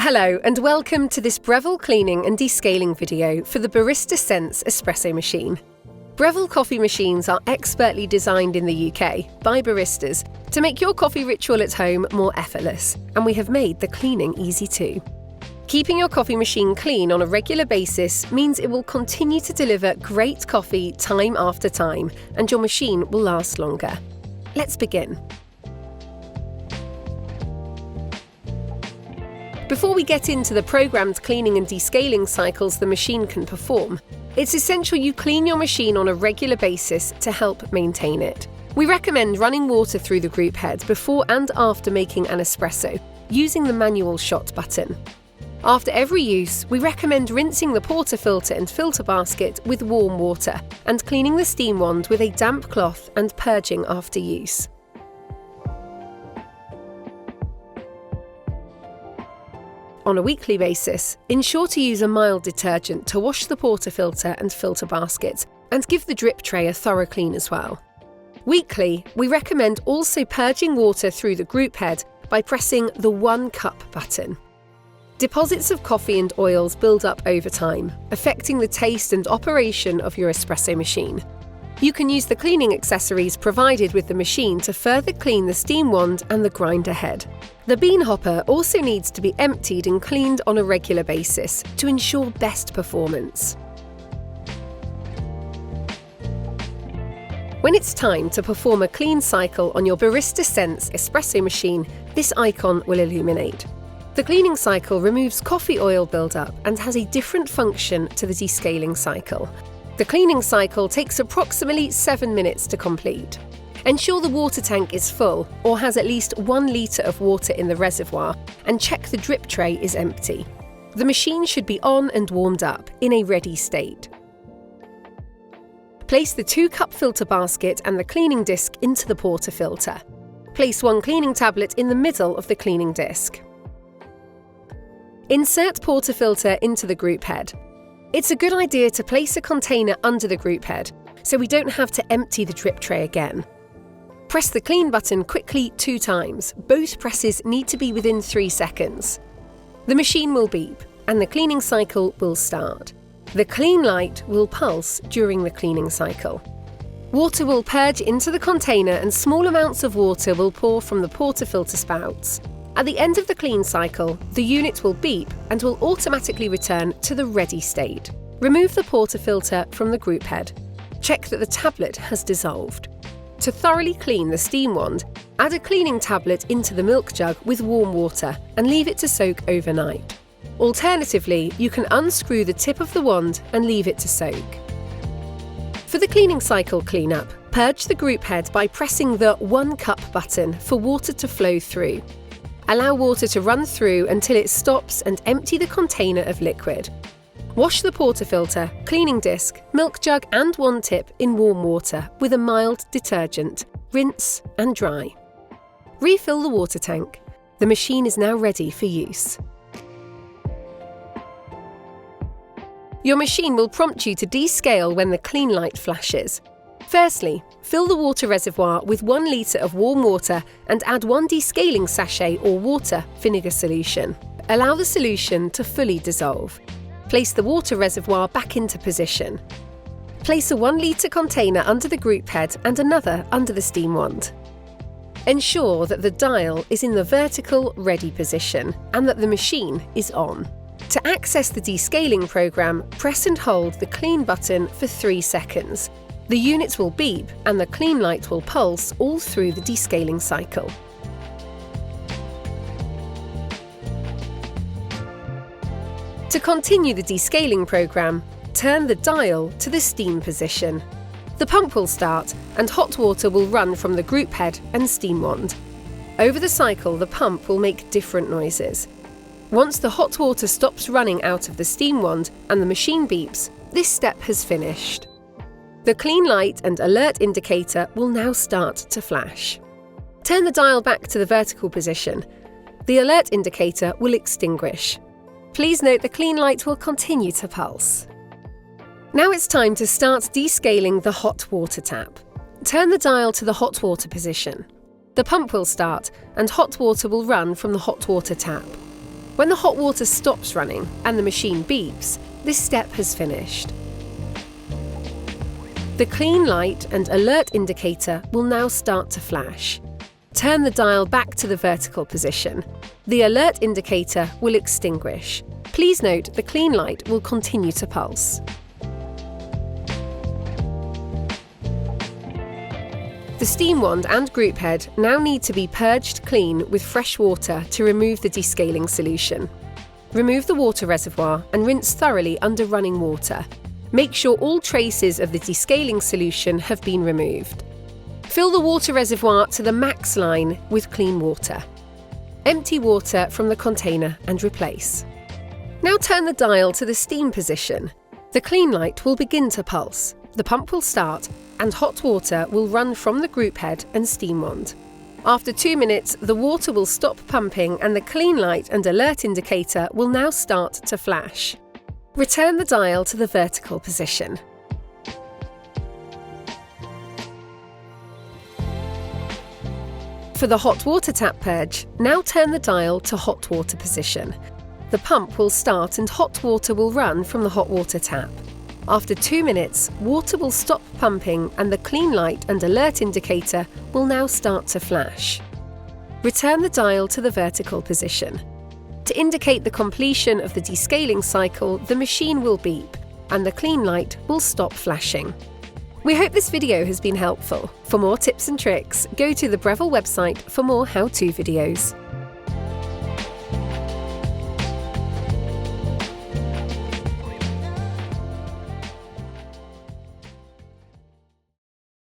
Hello and welcome to this Breville cleaning and descaling video for the Barista Sense espresso machine. Breville coffee machines are expertly designed in the UK by baristas to make your coffee ritual at home more effortless, and we have made the cleaning easy too. Keeping your coffee machine clean on a regular basis means it will continue to deliver great coffee time after time, and your machine will last longer. Let's begin. Before we get into the programmed cleaning and descaling cycles the machine can perform, it's essential you clean your machine on a regular basis to help maintain it. We recommend running water through the group head before and after making an espresso, using the manual shot button. After every use, we recommend rinsing the portafilter and filter basket with warm water and cleaning the steam wand with a damp cloth and purging after use. On a weekly basis, ensure to use a mild detergent to wash the portafilter and filter basket and give the drip tray a thorough clean as well. Weekly, we recommend also purging water through the group head by pressing the 1 cup button. Deposits of coffee and oils build up over time, affecting the taste and operation of your espresso machine. You can use the cleaning accessories provided with the machine to further clean the steam wand and the grinder head. The bean hopper also needs to be emptied and cleaned on a regular basis to ensure best performance. When it's time to perform a clean cycle on your Barista Sense espresso machine, this icon will illuminate. The cleaning cycle removes coffee oil buildup and has a different function to the descaling cycle. The cleaning cycle takes approximately 7 minutes to complete. Ensure the water tank is full or has at least 1 litre of water in the reservoir, and check the drip tray is empty. The machine should be on and warmed up in a ready state. Place the 2-cup filter basket and the cleaning disc into the portafilter. Place 1 cleaning tablet in the middle of the cleaning disc. Insert portafilter into the group head. It's a good idea to place a container under the group head so we don't have to empty the drip tray again. Press the clean button quickly 2 times. Both presses need to be within 3 seconds. The machine will beep and the cleaning cycle will start. The clean light will pulse during the cleaning cycle. Water will purge into the container and small amounts of water will pour from the portafilter spouts. At the end of the clean cycle, the unit will beep and will automatically return to the ready state. Remove the portafilter from the group head. Check that the tablet has dissolved. To thoroughly clean the steam wand, add a cleaning tablet into the milk jug with warm water and leave it to soak overnight. Alternatively, you can unscrew the tip of the wand and leave it to soak. For the cleaning cycle cleanup, purge the group head by pressing the 1 cup button for water to flow through. Allow water to run through until it stops and empty the container of liquid. Wash the portafilter, cleaning disc, milk jug and wand tip in warm water with a mild detergent. Rinse and dry. Refill the water tank. The machine is now ready for use. Your machine will prompt you to descale when the clean light flashes. Firstly, fill the water reservoir with 1 litre of warm water and add 1 descaling sachet or water vinegar solution. Allow the solution to fully dissolve. Place the water reservoir back into position. Place a 1 litre container under the group head and another under the steam wand. Ensure that the dial is in the vertical ready position and that the machine is on. To access the descaling program, press and hold the clean button for 3 seconds. The units will beep and the clean light will pulse all through the descaling cycle. To continue the descaling program, turn the dial to the steam position. The pump will start and hot water will run from the group head and steam wand. Over the cycle, the pump will make different noises. Once the hot water stops running out of the steam wand and the machine beeps, this step has finished. The clean light and alert indicator will now start to flash. Turn the dial back to the vertical position. The alert indicator will extinguish. Please note the clean light will continue to pulse. Now it's time to start descaling the hot water tap. Turn the dial to the hot water position. The pump will start and hot water will run from the hot water tap. When the hot water stops running and the machine beeps, this step has finished. The clean light and alert indicator will now start to flash. Turn the dial back to the vertical position. The alert indicator will extinguish. Please note the clean light will continue to pulse. The steam wand and group head now need to be purged clean with fresh water to remove the descaling solution. Remove the water reservoir and rinse thoroughly under running water. Make sure all traces of the descaling solution have been removed. Fill the water reservoir to the max line with clean water. Empty water from the container and replace. Now turn the dial to the steam position. The clean light will begin to pulse, the pump will start, and hot water will run from the group head and steam wand. After 2 minutes, the water will stop pumping and the clean light and alert indicator will now start to flash. Return the dial to the vertical position. For the hot water tap purge, now turn the dial to hot water position. The pump will start and hot water will run from the hot water tap. After 2 minutes, water will stop pumping and the clean light and alert indicator will now start to flash. Return the dial to the vertical position. To indicate the completion of the descaling cycle, the machine will beep and the clean light will stop flashing. We hope this video has been helpful. For more tips and tricks, go to the Breville website for more how-to videos.